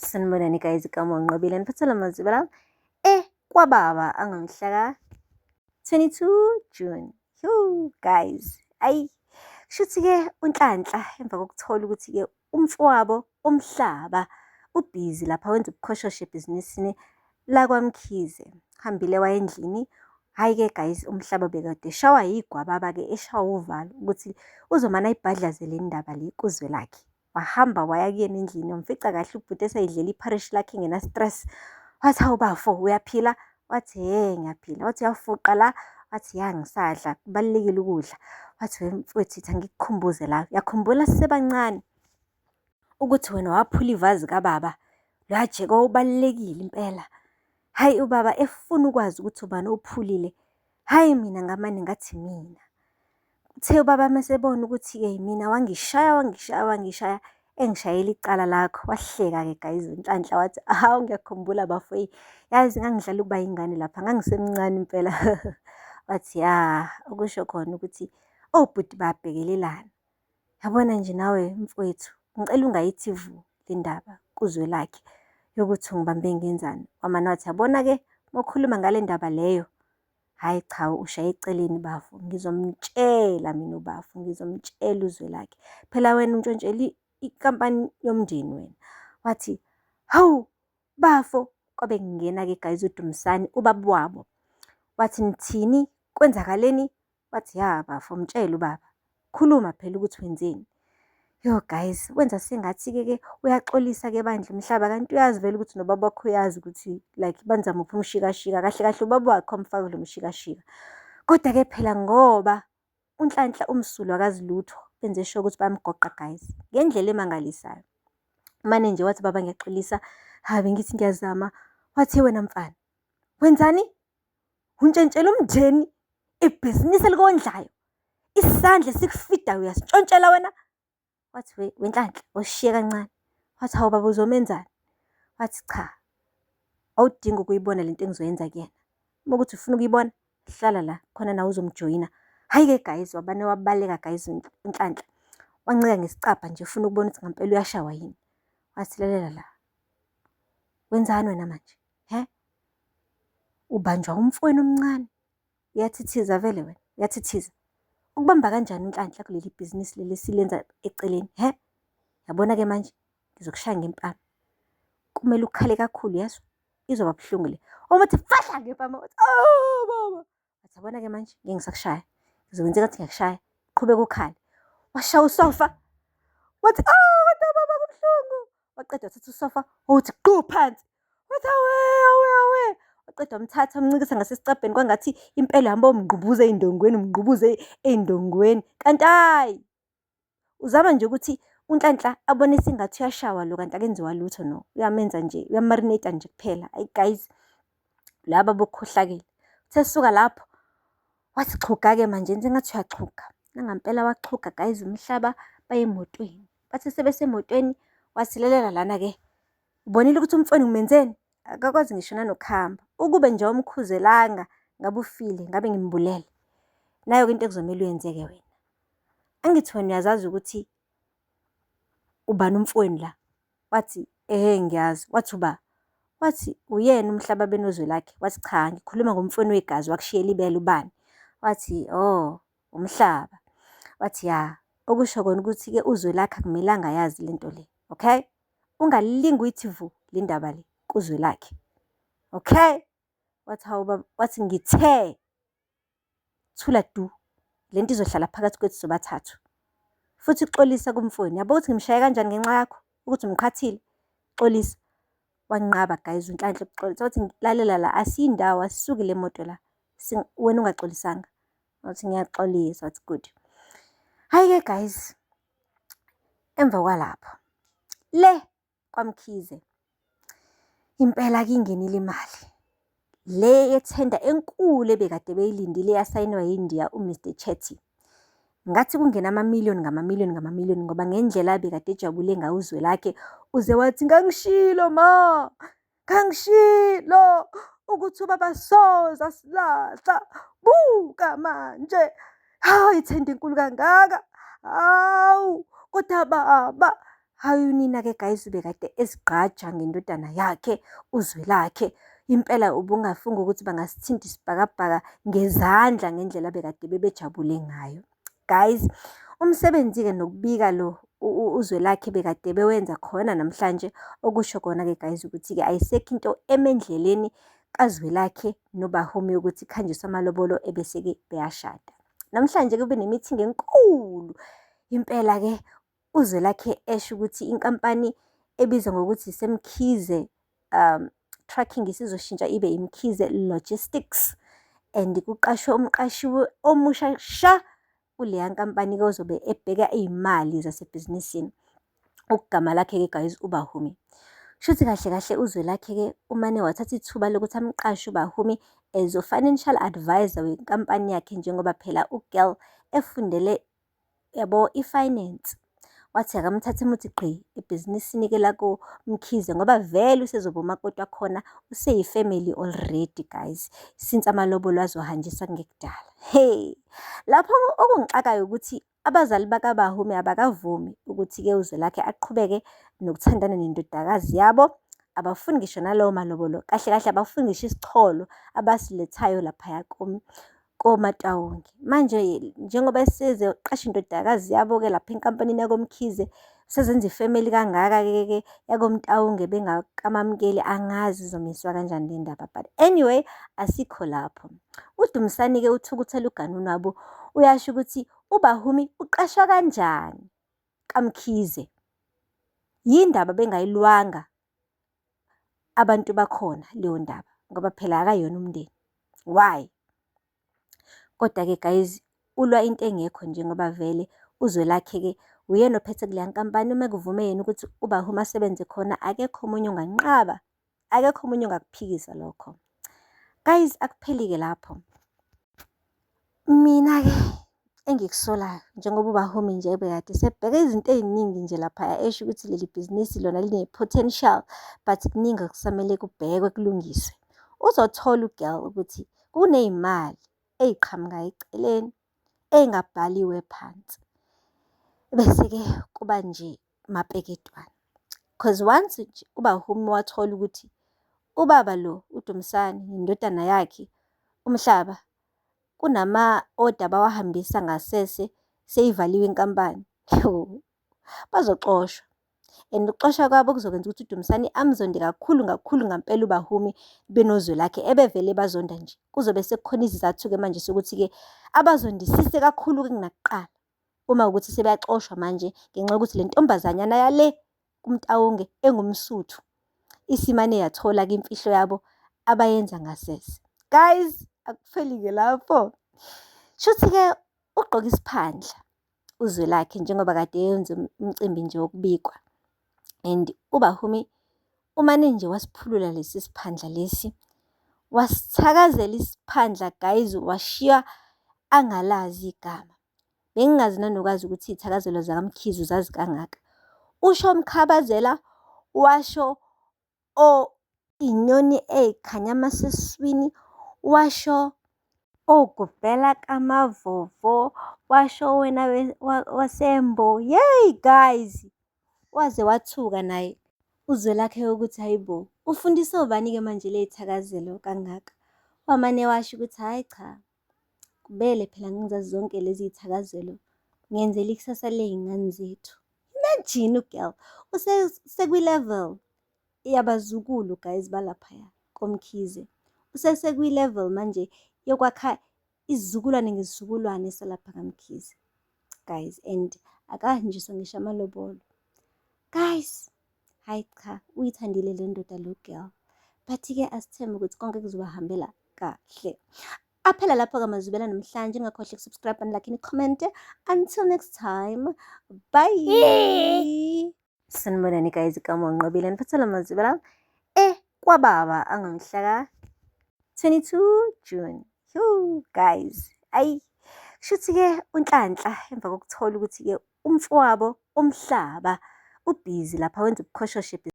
Sanibonani guys, igama unqobile niphathela amaziba la kwababa angomhla ka-22 June. Guys, ayi kushuthi-ke uNhlanhla emva kokuthola ukuthi-ke umfowabo uMhlaba ubhizi lapha wenza ubuqhoshoshe ebhizinisini lakwaMkhize. Hambile waya endlini. Hhayi-ke guys, uMhlaba bekade eshawa yigwababa-ke eshawa uvalo ukuthi uzomane ayibhadlazele indaba le kuZwelakhe. Wahamba waya kuyena endlini wamfica kahle ubhuti eseyidlela ipharishi lakhe ngena-stress. Wathi, hawu bafo uyaphila? Wathi ngiyaphila. Wathi uyafuqa la? Wathi ya ngisadla, kubalulekile ukudla. Wathi mfowethu ithi angikukhumbuze la, uyakhumbula sisebancane ukuthi wena waphula ivazi kababa lwajeka ubalulekile impela. Hayi ubaba efuna ukwazi ukuthi ubani ophulile. Hayi mina ngamane ngathi mina. Uthe ubaba mesebona ukuthi-ke mina wangishaya engishayela icala lakho. Wahleka-ke guys uNhlanhla wathi, hawu ngiyakhumbula bafowethu, yazi ngangidlala ukuba yingane lapha, ngangisemncane impela. Wathi ya, okusho khona ukuthi obhuti bayabhekelelana. Yabona nje nawe mfowethu, ngicela ungayithi vu le ndaba kuZwelakhe yokuthi ngibambe ngenzani. Wamane wathi yabona-ke mokhuluma ngale ndaba leyo, hhayi cha ushaye eceleni bafo, ngizomtshela mina ubafo, ngizomtshela uZwelakhe. Phela wena untshontshela inkampani yomndeni wena. Wathi, hawu bafo, kwabe kungena-ke guys uDumisani ubaba wabo. Wathi nithini, kwenzakaleni? Wathi ya bafo, mtshele ubaba, khuluma phela ukuthi wenzeni. Yo guys, wenza sengathi-ke uyaxolisa-ke bandla uMhlaba, kanti uyazi vele ukuthi nobaba wakho uyazi ukuthi like benza muphi umshikashika. Kahle kahle ubaba wakhe omfaka kulo mshikashika. Kodwa-ke phela ngoba uNhlanhla umsulwa akazi lutho, benze sure ukuthi bamgoqa guys ngendlela emangalisayo. Mane nje wathi baba ngiyaxolisa, ha bengithi ngiyazama. Wathi wena mfana, wenzani? Untshentshela umndeni ibhizinisi elikondlayo, isandla sikufidayo uyasitshontshela wena. Wathi weNhlanhla ushiye kancane. Wathi hawu baba uzomenzani? Wathi cha, awudingi ukuyibona lento engizoyenza kuyena. Uma ukuthi ufuna ukuyibona, hlala la khona nawe uzomjoyina. Hhayi-ke guys, wabane wabaleka guys uNhlanhla. Wancika ngesicabha nje ufuna ukubona ukuthi ngampela uyashawa yini. Wathi lalela la, wenzani wena manje? Ubanjwa umfowenu omncane. Uyathithiza vele wena, uyathithiza. Ukubamba kanjani uNhlanhla kuleli bhizinisi leli silenza eceleni, Yabona-ke manje ngizokushaya ngempama. Kumele ukhale kakhulu yezwa, izoba buhlungu le. Umuthi fahla ngempama, wathi awu baba. Wathi yabona-ke manje ngeke ngisakushaya, ngizokwenza ngathi ngiyakushaya, qhubeka ukhale. Washaya usofa. Wathi kodwa baba kubuhlungu. Waqeda wathatha usofa, wathi gqu phansi. Wathi awe. Waqeda wamthatha wamncikisa ngasesicabheni kwangathi impela hamba umngqubuze ey'ndongweni. Kanti hhayi, uzama nje ukuthi uNhlanhla abone sengathi uyashawa lo, kanti akenziwa lutho no. Uyamenza nje, uyamarinate nje kuphela. Hayi guys, laba bokukhohlakele. Sesuka lapho, wathi xhuga-ke manje enze ngathi uyaxhuga. Nangampela waxhuga guys uMhlaba baye emotweni. Bathi sebesemotweni, wasilelela lana-ke. Ubonile ukuthi umfowenu ngimenzeni? Akakwazi ngisho nanokuhamba. Ukube nje wamkhuzelanga, ngabe ufile, ngabe ngimbulele. Nayo-ke into ekuzomele uyenze-ke wena. Angithi wena uyazazi ukuthi ubani umfowenu la? Wathi ngiyazi. Wathi uba? Wathi uyena uMhlaba benozwelakhe. Wathi cha, ngikhuluma ngomfowenu wegazi wakushiyela ibele ubani? Wathi uMhlaba. Wathi ya, okusho kona ukuthi-ke uZwelakhe akumelanga yazi lento le, okay? Ungalingi uyithi vu le ndaba le kuZwelakhe, okay? Wathi hawu baba, wathi ngithe thula du, lento izohlala phakathi kwethu sobathathu. Futhi xolisa kumfowenu. Yabo ukuthi ngimshaye kanjani ngenxa yakho? Ukuthi umqhathile? Xolisa. Wanqaba guys uNhlanhla ukuxolisa. Wathi lalela la, asiyindawo, asisuki le moto la. Wena ungaxolisanga. Wathi ngiyaxolisa. Wathi good. Hhayi-ke guys, emva kwalapho le kwaMkhize impela kingenile imali le yethenda enkulu ebekade beyilindile yasayinwa yiNdiya uMr Chetty. Ngathi kungena ngamamiliyoni ngoba ngendlela abekade ejabule ngayo uZwelakhe, uze wathi ngangishilo ma, ngangishilo ukuthi ubaba soza silahla, buka manje. Hawu ithenda enkulu kangaka, hawu kodwa baba hayi unina-ke guys ubekade ezigqaja ngendodana yakhe uZwelakhe. Impela ubungafunga ukuthi bangasithinta isibhakabhaka ngezandla ngendlela bekade bebejabule ngayo. Guys, umsebenzi-ke nokubika lo uZwelakhe bekade bewenza khona namhlanje, okusho kona-ke guys ukuthi-ke ayisekho into emendleleni kaZwelakhe noBahumi ukuthi khanjiswe amalobolo ebese-ke beyashada. Namhlanje kube nemithingi enkulu. Impela-ke uZwelakhe esho ukuthi inkampani ebizwa ngokuthi iseMkhize Trucking isizoshintsha ibe iMkhize Logistics, and kuqashwe umqashi omusha sha kuleya nkampani-ke ozobe ebheka iy'mali zasebhizinisini. Ukugama lakhe-ke guys uBahumi. Shuthi kahle kahle uZwelakhe-ke umane wathatha ithuba lokuthi amqashe uBahumi as financial advisor wenkampani yakhe, njengoba phela uGirl efundele yabo i-finance. Wathi akamthathe emuthi gqi ebhizinisini-ke lako Mkhize ngoba vele usezoba umakoti wakhona, useyifamily already guys, since amalobolo azohanjiswa ngekudala. Hey, lapho okungixakayo ukuthi abazali bakaBahumi abakavumi ukuthi-ke uZwelakhe aqhubeke nokuthandana nendodakazi yabo. Abafuni ngisho nalawo malobolo, kahle kahle abafuni ngisho isicholo abasilethayo laphaya koMatawonge. Manje njengoba esezoqasha indodakazi yabo-ke lapha enkampanini yakoMkhize, sezenza ifamily kangaka-ke yakoMtawonge bengakamamukeli, angazi izomiswa kanjani le ndaba. But anyway, asikho lapho. uDumisani-ke uthukuthela uganunu wabo, uyasho ukuthi uBahumi uqashwa kanjani kaMkhize. Yindaba bengayilwanga abantu bakhona leyo ndaba, ngoba phela akayona umndeni. Why? Kodwa-ke guys, ulwa into engekho njengoba vele uZwelakhe-ke uyena ophethe kuleya nkampani. Uma kuvume yena ukuthi uBahumi asebenze khona, akekho omunye onganqaba, akekho omunye ongakuphikisa lokho. Guys, akupheli-ke lapho. Mina-ke engikusolayo, njengoba uBahumi nje bekade sebheka izinto ey'ningi nje laphaya, esho ukuthi leli bhizinisi lona line-potential, but kuningi okusamele kubhekwe kulungiswe. Uzothola uGirl ukuthi kuney'mali ey'qhamukayo eceleni ey'ngabhaliwe phansi, bese-ke kuba nje mapeketwane. Because once nje uBahumi wathola ukuthi ubaba lo uDumisani indodana yakhe uMhlaba kunama-order bawahambisa ngasese, seyivaliwe inkampani, bazoxoshwa. And ukuxoshwa kwabo kuzokwenza ukuthi uDumisani amzonde kakhulu kakhulu ngampela uBahumi benoZwelakhe, ebevele bazonda nje. Kuzobe sekukhona isizathu-ke manje sokuthi-ke abazondisise kakhulu-ke kunakuqala, uma ukuthi sebeyaxoshwa manje ngenxa yokuthi le ntombazanyana yale kuMtawonge engumSuthu isimane yathola-ke imfihlo yabo abayenza ngasese. Guys, akufeli-ke lapho. Shuthi-ke ugqoke isiphandla uZwelakhe njengoba kade yenza umcimbi nje wokubikwa, and uBahumi umane nje wasiphulula lesi siphandla lesi, wasithakazela isiphandla guys, washiya angalazi igama. Bengingazi nanokwazi ukuthi iy'thakazelo zakaMkhize uzazi kangaka. Usho Mkhabazela, washo inyoni ey'khanya amaseswini, washo ogubhela kaMavovo, washo wena waseMbo. Yey guys, waze wathuka naye uZwelakhe ukuthi hayibo, ufundisa obani-ke manje ley'thakazelo kangaka. Wamane washo ukuthi hhayi cha, kubele phela ngizazi zonke lezi y'thakazelo, ngenzela ikusasa ley'ngane zethu. Imagine uGirl usekwi-level yabazukulu guys balaphaya koMkhize, usesekwi-level manje yokwakha isizukulwane ngesizukulwane salapha kaMkhize guys, and akahanjiswa ngisho amalobolo. Guys, hayi cha, uyithandile le ndoda lo Girl, but-ke asithembe ukuthi konke kuzobahambela kahle. Aphela lapho-ke amazwibela namhlanje. Ungakhohlwa ukusubscribe and like comment. Until next time, bye. Sanibonani guys, igama unqobile niphathela amazwibela kwababa angomhla ka-22 June. Guys, ayi kushuthi-ke uNhlanhla emva kokuthola ukuthi-ke umfowabo uMhlaba ubhizi lapha wenza ubukhoshoshi